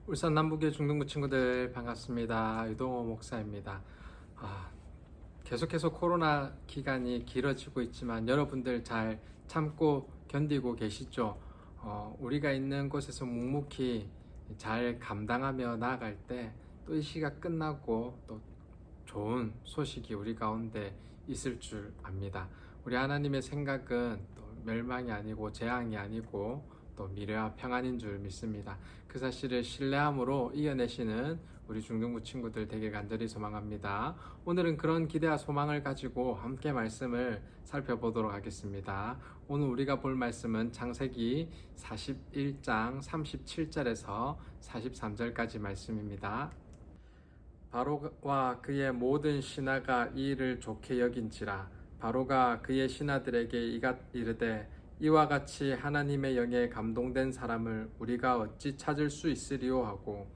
울산 남북의 중등부 친구들 반갑습니다. 유동호 목사입니다. 계속해서 코로나 기간이 길어지고 있지만 여러분들 잘 참고 견디고 계시죠? 우리가 있는 곳에서 묵묵히 잘 감당하며 나아갈 때 또 이 시가 끝나고 또 좋은 소식이 우리 가운데 있을 줄 압니다. 우리 하나님의 생각은 또 멸망이 아니고 재앙이 아니고 또 미래와 평안인 줄 믿습니다. 그 사실을 신뢰함으로 이겨내시는 우리 중등부 친구들 되길 간절히 소망합니다. 오늘은 그런 기대와 소망을 가지고 함께 말씀을 살펴보도록 하겠습니다. 오늘 우리가 볼 말씀은 창세기 41장 37절에서 43절까지 말씀입니다. 바로와 그의 모든 신하가 이 일을 좋게 여긴지라. 바로가 그의 신하들에게 이르되 이와 같이 하나님의 영에 감동된 사람을 우리가 어찌 찾을 수 있으리요 하고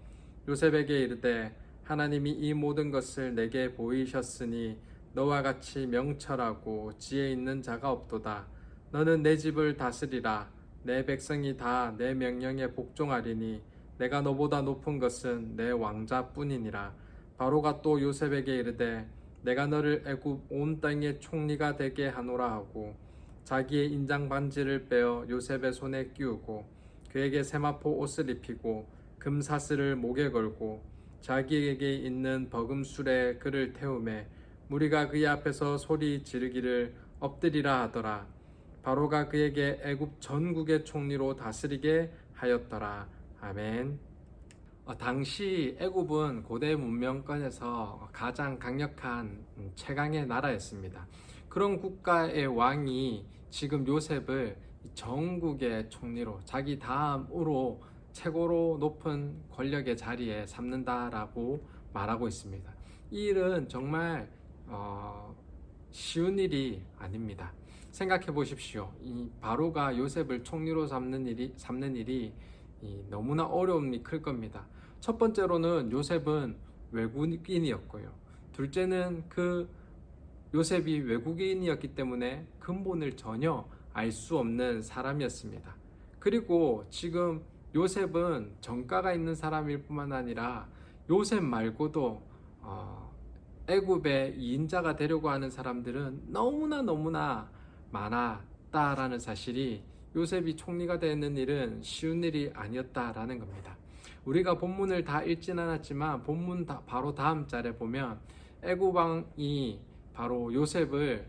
요셉에게 이르되 하나님이 이 모든 것을 내게 보이셨으니 너와 같이 명철하고 지혜 있는 자가 없도다. 너는 내 집을 다스리라. 내 백성이 다 내 명령에 복종하리니 내가 너보다 높은 것은 내 왕자뿐이니라. 바로가 또 요셉에게 이르되 내가 너를 애굽 온 땅의 총리가 되게 하노라 하고 자기의 인장 반지를 빼어 요셉의 손에 끼우고 그에게 세마포 옷을 입히고 금사슬을 목에 걸고 자기에게 있는 버금술에 그를 태우매 무리가 그의 앞에서 소리 지르기를 엎드리라 하더라. 바로가 그에게 애굽 전국의 총리로 다스리게 하였더라. 아멘. 당시 애굽은 고대 문명권에서 가장 강력한 최강의 나라였습니다. 그런 국가의 왕이 지금 요셉을 전국의 총리로 자기 다음으로 최고로 높은 권력의 자리에 삼는다라고 말하고 있습니다. 이 일은 정말 쉬운 일이 아닙니다. 생각해 보십시오. 이 바로가 요셉을 총리로 삼는 일이 너무나 어려움이 클 겁니다. 첫 번째로는 요셉은 외국인이었고요. 둘째는 그 요셉이 외국인이었기 때문에 근본을 전혀 알 수 없는 사람이었습니다. 그리고 지금 요셉은 정가가 있는 사람일 뿐만 아니라 요셉 말고도 애굽의 2인자가 되려고 하는 사람들은 너무나 많았다라는 사실이 요셉이 총리가 되는 일은 쉬운 일이 아니었다라는 겁니다. 우리가 본문을 다 읽진 않았지만 본문 바로 다음 절에 보면 애굽 왕이 바로 요셉을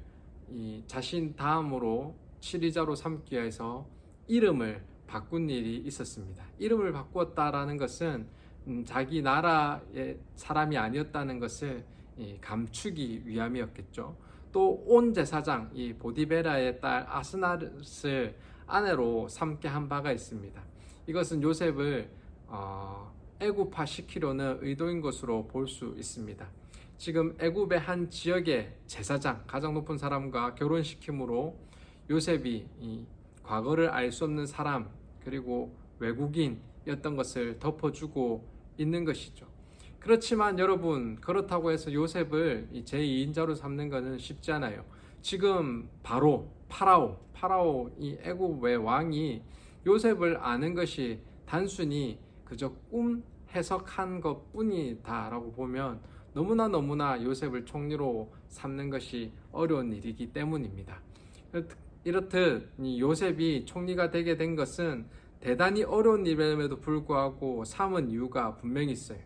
자신 다음으로 치리자로 삼기 위해서 이름을 바꾼 일이 있었습니다. 이름을 바꾸었다라는 것은 자기 나라의 사람이 아니었다는 것을 감추기 위함이었겠죠. 또 온 제사장 이 보디베라의 딸 아스나릇을 아내로 삼게 한 바가 있습니다. 이것은 요셉을 애굽화 시키려는 의도인 것으로 볼 수 있습니다. 지금 애굽의 한 지역의 제사장, 가장 높은 사람과 결혼시킴으로 요셉이 이 과거를 알 수 없는 사람 그리고 외국인이었던 것을 덮어주고 있는 것이죠. 그렇지만 여러분, 그렇다고 해서 요셉을 제2인자로 삼는 것은 쉽지 않아요. 지금 바로 파라오 이 애굽의 왕이 요셉을 아는 것이 단순히 그저 꿈 해석한 것 뿐이다라고 보면 너무나 요셉을 총리로 삼는 것이 어려운 일이기 때문입니다. 이렇듯 요셉이 총리가 되게 된 것은 대단히 어려운 일임에도 불구하고 삼은 이유가 분명히 있어요.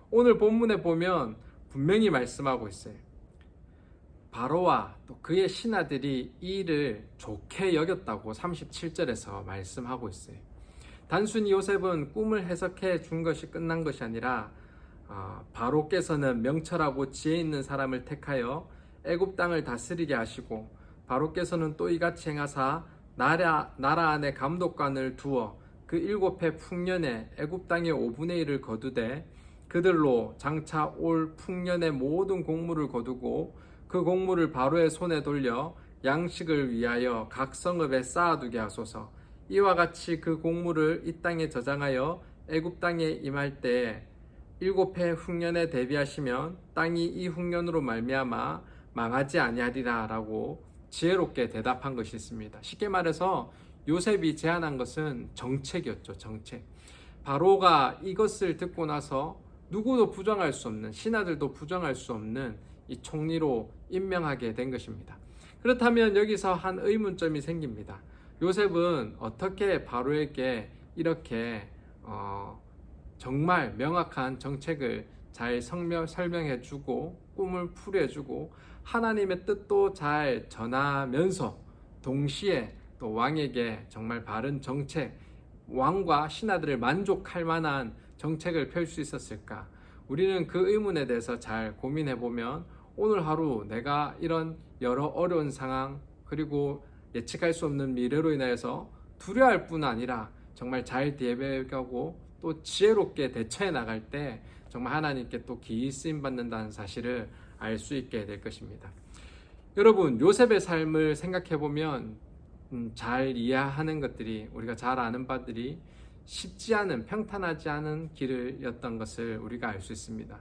오늘 본문에 보면 분명히 말씀하고 있어요. 바로와 또 그의 신하들이 이 일을 좋게 여겼다고 37절에서 말씀하고 있어요. 단순히 요셉은 꿈을 해석해 준 것이 끝난 것이 아니라 바로께서는 명철하고 지혜 있는 사람을 택하여 애굽 땅을 다스리게 하시고 바로께서는 또 이같이 행하사 나라 안에 감독관을 두어 그 7해 풍년에 애굽 땅의 5분의 1을 거두되 그들로 장차 올 풍년의 모든 곡물을 거두고 그 곡물을 바로의 손에 돌려 양식을 위하여 각 성읍에 쌓아두게 하소서. 이와 같이 그 곡물을 이 땅에 저장하여 애굽 땅에 임할 때에 7해 흉년에 대비하시면 땅이 이 흉년으로 말미암아 망하지 아니하리라 라고 지혜롭게 대답한 것이 있습니다. 쉽게 말해서 요셉이 제안한 것은 정책이었죠. 정책. 바로가 이것을 듣고 나서 누구도 부정할 수 없는, 신하들도 부정할 수 없는 이 총리로 임명하게 된 것입니다. 그렇다면 여기서 한 의문점이 생깁니다. 요셉은 어떻게 바로에게 이렇게 정말 명확한 정책을 잘 설명해주고 꿈을 풀어주고 하나님의 뜻도 잘 전하면서 동시에 또 왕에게 정말 바른 정책, 왕과 신하들을 만족할 만한 정책을 펼 수 있었을까? 우리는 그 의문에 대해서 잘 고민해 보면 오늘 하루 내가 이런 여러 어려운 상황 그리고 예측할 수 없는 미래로 인해서 두려워할 뿐 아니라 정말 잘 대비하고 또 지혜롭게 대처해 나갈 때 정말 하나님께 또 기이 쓰임 받는다는 사실을 알 수 있게 될 것입니다. 여러분, 요셉의 삶을 생각해 보면 잘 이해하는 것들이, 우리가 잘 아는 바들이 쉽지 않은, 평탄하지 않은 길이었던 것을 우리가 알 수 있습니다.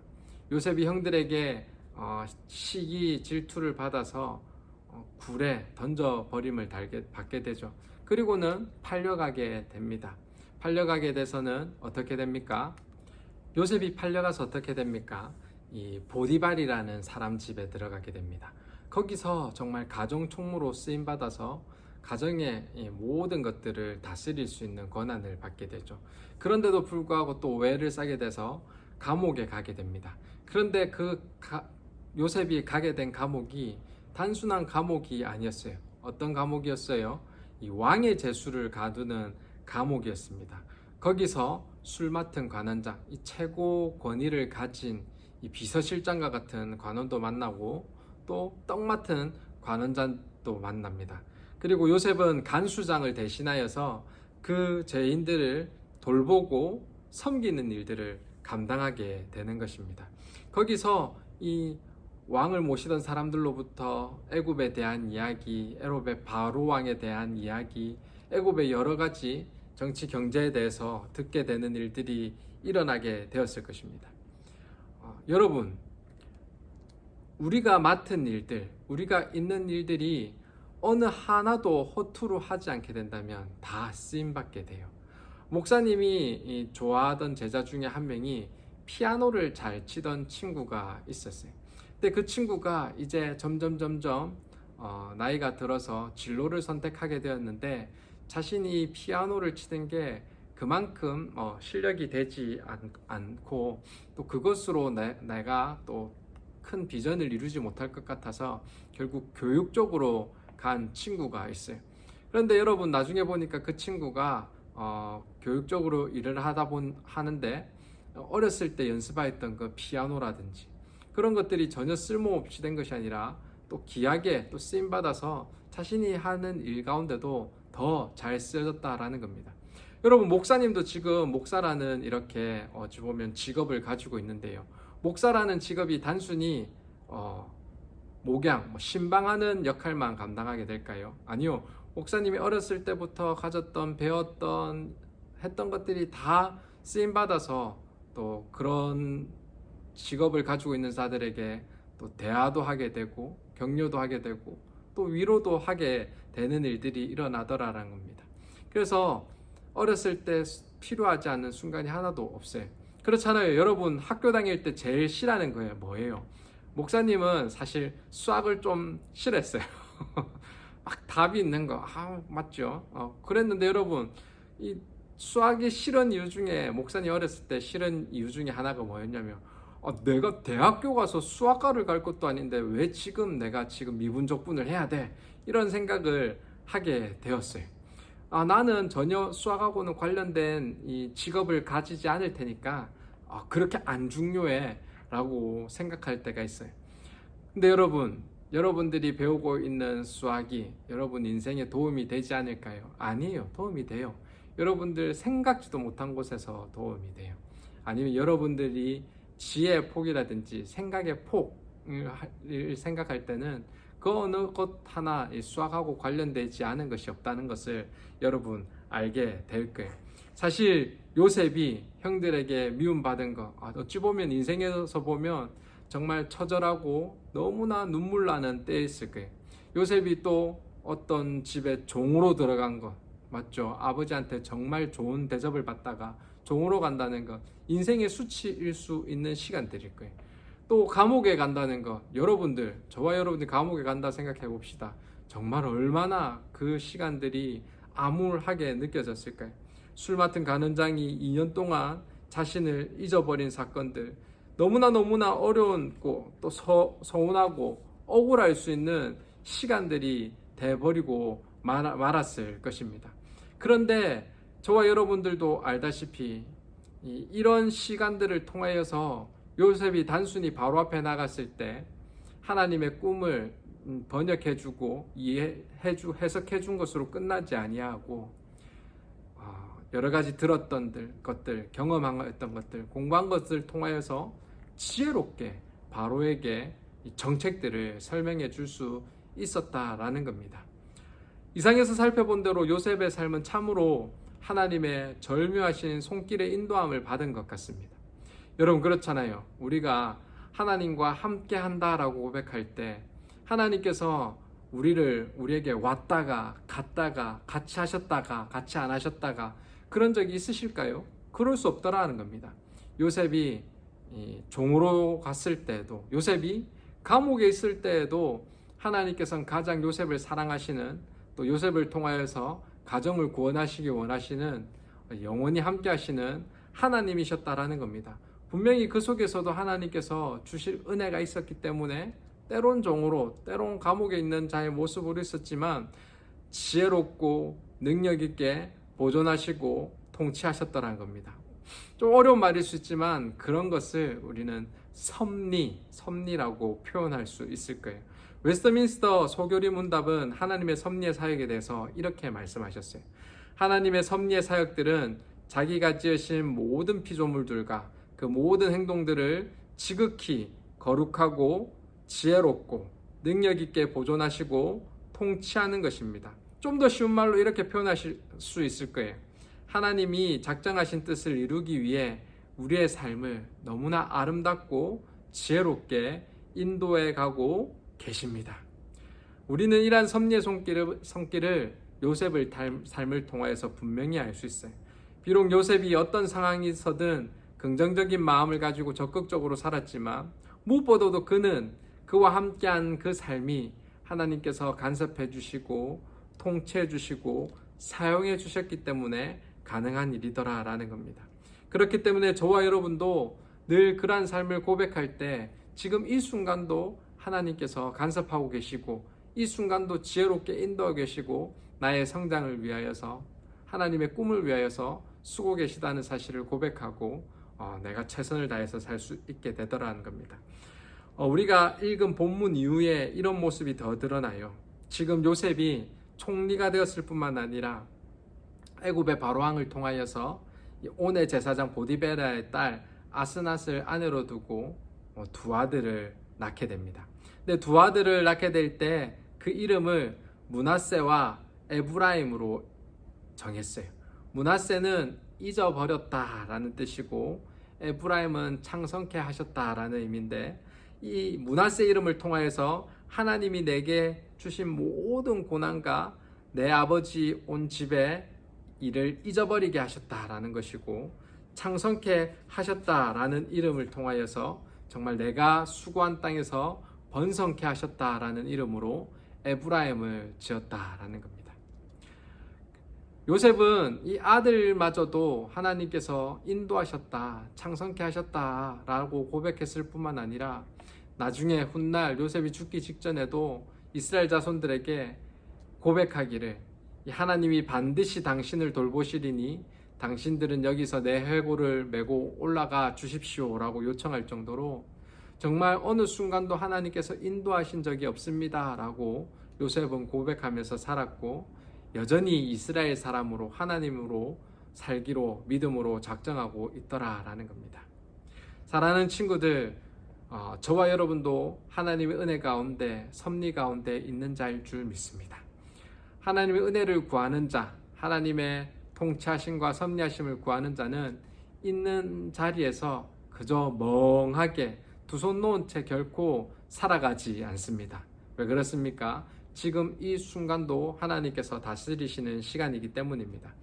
요셉이 형들에게 시기 질투를 받아서 굴에 던져버림을 받게 되죠. 그리고는 팔려가게 됩니다. 팔려가게 돼서는 어떻게 됩니까? 요셉이 팔려가서 어떻게 됩니까? 이 보디발이라는 사람 집에 들어가게 됩니다. 거기서 정말 가정 총무로 쓰임 받아서 가정의 모든 것들을 다스릴 수 있는 권한을 받게 되죠. 그런데도 불구하고 또 오해를 싸게 돼서 감옥에 가게 됩니다. 그런데 요셉이 가게 된 감옥이 단순한 감옥이 아니었어요. 어떤 감옥이었어요? 이 왕의 제수를 가두는 감옥이었습니다. 거기서 술 맡은 관원장, 이 최고 권위를 가진 이 비서실장과 같은 관원도 만나고 또 떡 맡은 관원장도 만납니다. 그리고 요셉은 간수장을 대신하여서 그 죄인들을 돌보고 섬기는 일들을 감당하게 되는 것입니다. 거기서 이 왕을 모시던 사람들로부터 애굽에 대한 이야기, 애굽의 바로 왕에 대한 이야기, 애굽의 여러 가지 정치 경제에 대해서 듣게 되는 일들이 일어나게 되었을 것입니다. 여러분, 우리가 맡은 일들, 우리가 있는 일들이 어느 하나도 허투루 하지 않게 된다면 다 쓰임받게 돼요. 목사님이 좋아하던 제자 중에 한 명이 피아노를 잘 치던 친구가 있었어요. 근데 그 친구가 이제 점점 나이가 들어서 진로를 선택하게 되었는데 자신이 피아노를 치는 게 그만큼 실력이 되지 않고 또 그것으로 내가 또 큰 비전을 이루지 못할 것 같아서 결국 교육 쪽으로 간 친구가 있어요. 그런데 여러분, 나중에 보니까 그 친구가 교육적으로 일을 하는데 어렸을 때 연습했던 그 피아노라든지 그런 것들이 전혀 쓸모없이 된 것이 아니라 또 귀하게 또 쓰임 받아서 자신이 하는 일 가운데도 더 잘 쓰여졌다라는 겁니다. 여러분, 목사님도 지금 목사라는 이렇게 어찌 보면 직업을 가지고 있는데요. 목사라는 직업이 단순히 목양, 신방하는 역할만 감당하게 될까요? 아니요. 목사님이 어렸을 때부터 가졌던, 배웠던, 했던 것들이 다 쓰임 받아서 또 그런 직업을 가지고 있는 자들에게 또 대화도 하게 되고 격려도 하게 되고 또 위로도 하게 되는 일들이 일어나더라라는 겁니다. 그래서 어렸을 때 필요하지 않은 순간이 하나도 없어요. 그렇잖아요. 여러분, 학교 다닐 때 제일 싫어하는 거예요. 뭐예요? 목사님은 사실 수학을 좀 싫어했어요. 막 답이 있는 거, 맞죠? 그랬는데 여러분, 이 수학이 싫은 이유 중에, 목사님 어렸을 때 싫은 이유 중에 하나가 뭐였냐면, 내가 대학교 가서 수학과를 갈 것도 아닌데 왜 내가 지금 미분적분을 해야 돼? 이런 생각을 하게 되었어요. 나는 전혀 수학하고는 관련된 이 직업을 가지지 않을 테니까 그렇게 안 중요해 라고 생각할 때가 있어요. 근데 여러분들이 배우고 있는 수학이 여러분 인생에 도움이 되지 않을까요? 아니에요. 도움이 돼요. 여러분들 생각지도 못한 곳에서 도움이 돼요. 아니면 여러분들이 지혜의 폭이라든지 생각의 폭을 생각할 때는 그 어느 것 하나 수학하고 관련되지 않은 것이 없다는 것을 여러분 알게 될 거예요. 사실 요셉이 형들에게 미움받은 거, 어찌 보면 인생에서 보면 정말 처절하고 너무나 눈물 나는 때였을 거예요. 요셉이 또 어떤 집에 종으로 들어간 거 맞죠? 아버지한테 정말 좋은 대접을 받다가 종으로 간다는 것, 인생의 수치일 수 있는 시간들일 거예요. 또 감옥에 간다는 것, 여러분들, 저와 여러분들 감옥에 간다 생각해 봅시다. 정말 얼마나 그 시간들이 암울하게 느껴졌을까요? 술 맡은 간원장이 2년 동안 자신을 잊어버린 사건들, 너무나 어려운고 또 서운하고 억울할 수 있는 시간들이 돼버리고 말았을 것입니다. 그런데 저와 여러분들도 알다시피 이런 시간들을 통하여서 요셉이 단순히 바로 앞에 나갔을 때 하나님의 꿈을 번역해주고 해석해준 것으로 끝나지 아니하고 여러 가지 들었던 것들, 경험했던 것들, 공부한 것을 통하여서 지혜롭게 바로에게 정책들을 설명해 줄 수 있었다라는 겁니다. 이상에서 살펴본 대로 요셉의 삶은 참으로 하나님의 절묘하신 손길의 인도함을 받은 것 같습니다. 여러분 그렇잖아요. 우리가 하나님과 함께 한다라고 고백할 때 하나님께서 우리에게 왔다가 갔다가 같이 하셨다가 같이 안 하셨다가 그런 적이 있으실까요? 그럴 수 없더라는 겁니다. 요셉이 종으로 갔을 때에도, 요셉이 감옥에 있을 때에도 하나님께서는 가장 요셉을 사랑하시는, 또 요셉을 통하여서 가정을 구원하시기 원하시는, 영원히 함께 하시는 하나님이셨다라는 겁니다. 분명히 그 속에서도 하나님께서 주실 은혜가 있었기 때문에 때론 종으로, 때론 감옥에 있는 자의 모습으로 있었지만 지혜롭고 능력 있게 보존하시고 통치하셨다는 겁니다. 좀 어려운 말일 수 있지만 그런 것을 우리는 섭리라고 표현할 수 있을 거예요. 웨스트민스터 소교리 문답은 하나님의 섭리의 사역에 대해서 이렇게 말씀하셨어요. 하나님의 섭리의 사역들은 자기가 지으신 모든 피조물들과 그 모든 행동들을 지극히 거룩하고 지혜롭고 능력 있게 보존하시고 통치하는 것입니다. 좀 더 쉬운 말로 이렇게 표현하실 수 있을 거예요. 하나님이 작정하신 뜻을 이루기 위해 우리의 삶을 너무나 아름답고 지혜롭게 인도해 가고 계십니다. 우리는 이러한 섭리의 손길을 요셉의 삶을 통하여서 분명히 알 수 있어요. 비록 요셉이 어떤 상황에서든 긍정적인 마음을 가지고 적극적으로 살았지만 무엇보다도 그는 그와 함께한 그 삶이 하나님께서 간섭해 주시고 통치해 주시고 사용해 주셨기 때문에 가능한 일이더라라는 겁니다. 그렇기 때문에 저와 여러분도 늘 그러한 삶을 고백할 때 지금 이 순간도 하나님께서 간섭하고 계시고 이 순간도 지혜롭게 인도하고 계시고 나의 성장을 위하여서 하나님의 꿈을 위하여서 쓰고 계시다는 사실을 고백하고 내가 최선을 다해서 살 수 있게 되더라는 겁니다. 우리가 읽은 본문 이후에 이런 모습이 더 드러나요. 지금 요셉이 총리가 되었을 뿐만 아니라 애굽의 바로왕을 통하여서 온의 제사장 보디베라의 딸 아스낫을 아내로 두고 두 아들을 낳게 됩니다. 근데 두 아들을 낳게 될 때 그 이름을 므낫세와 에브라임으로 정했어요. 므낫세는 잊어버렸다라는 뜻이고 에브라임은 창성케 하셨다라는 의미인데 이 므낫세 이름을 통하여서 하나님이 내게 주신 모든 고난과 내 아버지 온 집의 일을 잊어버리게 하셨다라는 것이고 창성케 하셨다라는 이름을 통하여서 정말 내가 수고한 땅에서 번성케 하셨다라는 이름으로 에브라임을 지었다라는 겁니다. 요셉은 이 아들마저도 하나님께서 인도하셨다, 창성케 하셨다라고 고백했을 뿐만 아니라 나중에 훗날 요셉이 죽기 직전에도 이스라엘 자손들에게 고백하기를 하나님이 반드시 당신을 돌보시리니 당신들은 여기서 내 회고를 메고 올라가 주십시오라고 요청할 정도로 정말 어느 순간도 하나님께서 인도하신 적이 없습니다 라고 요셉은 고백하면서 살았고 여전히 이스라엘 사람으로 하나님으로 살기로 믿음으로 작정하고 있더라라는 겁니다. 사랑하는 친구들, 저와 여러분도 하나님의 은혜 가운데 섭리 가운데 있는 자일 줄 믿습니다. 하나님의 은혜를 구하는 자, 하나님의 통치하심과 섭리하심을 구하는 자는 있는 자리에서 그저 멍하게 두 손 놓은 채 결코 살아가지 않습니다. 왜 그렇습니까? 지금 이 순간도 하나님께서 다스리시는 시간이기 때문입니다.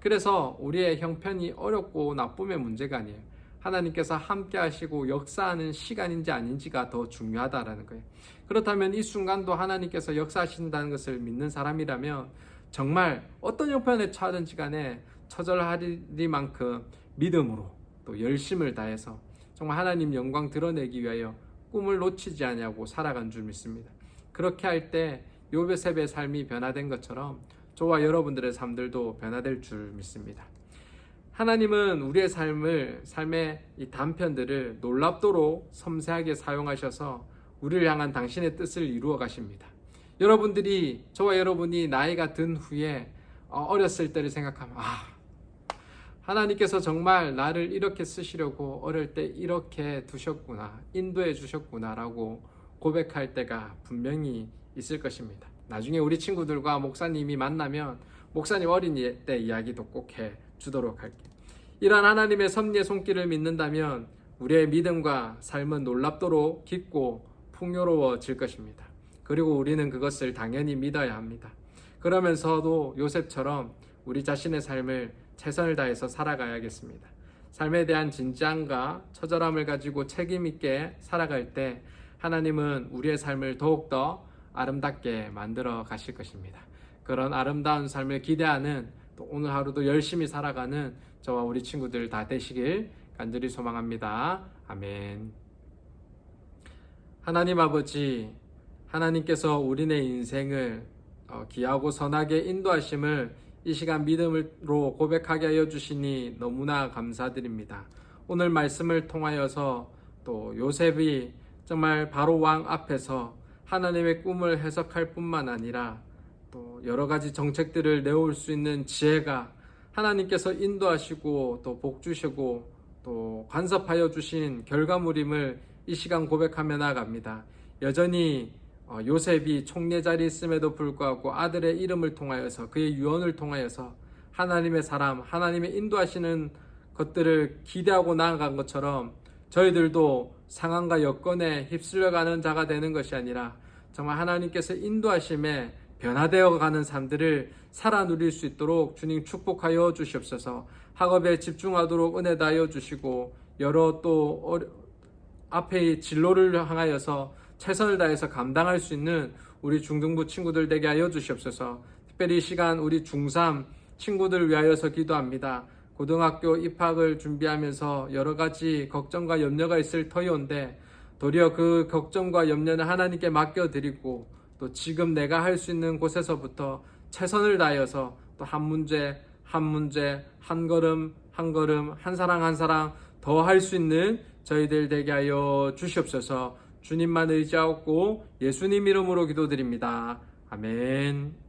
그래서 우리의 형편이 어렵고 나쁨의 문제가 아니에요. 하나님께서 함께 하시고 역사하는 시간인지 아닌지가 더 중요하다라는 거예요. 그렇다면 이 순간도 하나님께서 역사하신다는 것을 믿는 사람이라면 정말 어떤 형편에 처하든지 간에 처절하리만큼 믿음으로 또 열심을 다해서 정말 하나님 영광 드러내기 위하여 꿈을 놓치지 않냐고 살아간 줄 믿습니다. 그렇게 할 때 요셉의 삶이 변화된 것처럼 저와 여러분들의 삶들도 변화될 줄 믿습니다. 하나님은 우리의 삶의 이 단편들을 놀랍도록 섬세하게 사용하셔서 우리를 향한 당신의 뜻을 이루어 가십니다. 저와 여러분이 나이가 든 후에 어렸을 때를 생각하면 하나님께서 정말 나를 이렇게 쓰시려고 어릴 때 이렇게 두셨구나, 인도해 주셨구나 라고 고백할 때가 분명히 있을 것입니다. 나중에 우리 친구들과 목사님이 만나면 목사님 어린 때 이야기도 꼭 해주도록 할게요. 이러한 하나님의 섭리의 손길을 믿는다면 우리의 믿음과 삶은 놀랍도록 깊고 풍요로워질 것입니다. 그리고 우리는 그것을 당연히 믿어야 합니다. 그러면서도 요셉처럼 우리 자신의 삶을 최선을 다해서 살아가야겠습니다. 삶에 대한 진지함과 처절함을 가지고 책임 있게 살아갈 때 하나님은 우리의 삶을 더욱더 아름답게 만들어 가실 것입니다. 그런 아름다운 삶을 기대하는 또 오늘 하루도 열심히 살아가는 저와 우리 친구들 다 되시길 간절히 소망합니다. 아멘. 하나님 아버지, 하나님께서 우리네 인생을 귀하고 선하게 인도하심을 이 시간 믿음으로 고백하게 하여 주시니 너무나 감사드립니다. 오늘 말씀을 통하여서 또 요셉이 정말 바로 왕 앞에서 하나님의 꿈을 해석할 뿐만 아니라 또 여러 가지 정책들을 내올 수 있는 지혜가 하나님께서 인도하시고 또 복 주시고 또 간섭하여 주신 결과물임을 이 시간 고백하며 나아갑니다. 여전히 요셉이 총리 자리에 있음에도 불구하고 아들의 이름을 통하여서 그의 유언을 통하여서 하나님의 사람, 하나님의 인도하시는 것들을 기대하고 나아간 것처럼 저희들도 상황과 여건에 휩쓸려가는 자가 되는 것이 아니라 정말 하나님께서 인도하심에 변화되어 가는 삶들을 살아 누릴 수 있도록 주님 축복하여 주시옵소서. 학업에 집중하도록 은혜 다하여 주시고 여러 또 앞의 진로를 향하여서 최선을 다해서 감당할 수 있는 우리 중등부 친구들 되게 하여 주시옵소서. 특별히 이 시간 우리 중3 친구들을 위하여서 기도합니다. 고등학교 입학을 준비하면서 여러 가지 걱정과 염려가 있을 터이온데 도리어 그 걱정과 염려는 하나님께 맡겨드리고 또 지금 내가 할 수 있는 곳에서부터 최선을 다하여서 또 한 문제 한 걸음 한 사랑 한 사랑 더 할 수 있는 저희들 되게 하여 주시옵소서. 주님만 의지하고 예수님 이름으로 기도드립니다. 아멘.